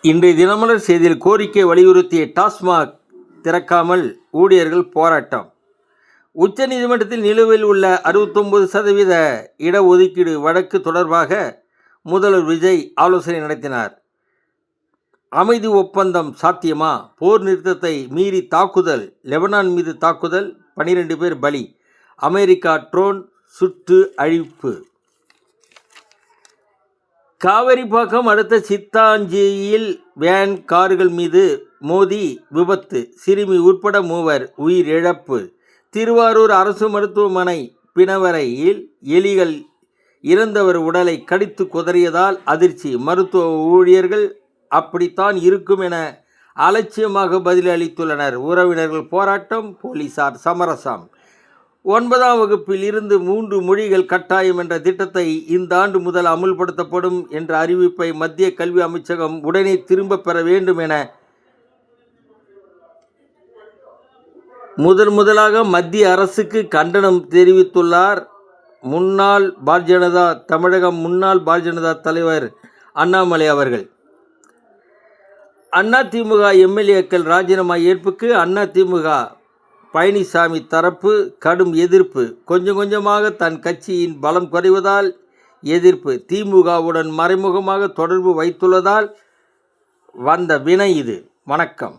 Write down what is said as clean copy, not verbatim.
இன்றைய தினமலர் செய்தியில் கோரிக்கை வலியுறுத்திய டாஸ்மாக் திறக்காமல் ஊழியர்கள் போராட்டம். உச்சநீதிமன்றத்தில் நிலுவையில் உள்ள 69% இடஒதுக்கீடு வழக்கு தொடர்பாக முதல்வர் விஜய் ஆலோசனை நடத்தினார். அமைதி ஒப்பந்தம் சாத்தியமா? போர் நிறுத்தத்தை மீறி தாக்குதல். லெபனான் மீது தாக்குதல், 12 பேர் பலி. அமெரிக்கா ட்ரோன் சுட்டு அழிப்பு. காவேரிப்பாக்கம் அடுத்த சித்தாஞ்சியில் வேன் கார்கள் மீது மோதி விபத்து, சிறுமி உட்பட 3 உயிரிழப்பு. திருவாரூர் அரசு மருத்துவமனை பிணவரையில் எலிகள் இறந்தவர் உடலை கடித்து குதறியதால் அதிர்ச்சி. மருத்துவ ஊழியர்கள் அப்படித்தான் இருக்கும் என அலட்சியமாக பதிலளித்துள்ளனர். உறவினர்கள் போராட்டம், போலீசார் சமரசம். 9ஆம் வகுப்பில் இருந்து 3 மொழிகள் கட்டாயம் என்ற திட்டத்தை இந்த ஆண்டு முதல் அமுல்படுத்தப்படும் என்ற அறிவிப்பை மத்திய கல்வி அமைச்சகம் உடனே திரும்ப பெற வேண்டும் என முதலாக மத்திய அரசுக்கு கண்டனம் தெரிவித்துள்ளார் தமிழக முன்னாள் பாரதிய ஜனதா தலைவர் அண்ணாமலை அவர்கள். அதிமுக எம்எல்ஏக்கள் ராஜினாமா ஏற்புக்கு அதிமுக பழனிசாமி தரப்பு கடும் எதிர்ப்பு. கொஞ்சமாக தன் கட்சியின் பலம் குறைவதால் எதிர்ப்பு. திமுகவுடன் மறைமுகமாக தொடர்பு வைத்துள்ளதால் வந்த வினை இது. வணக்கம்.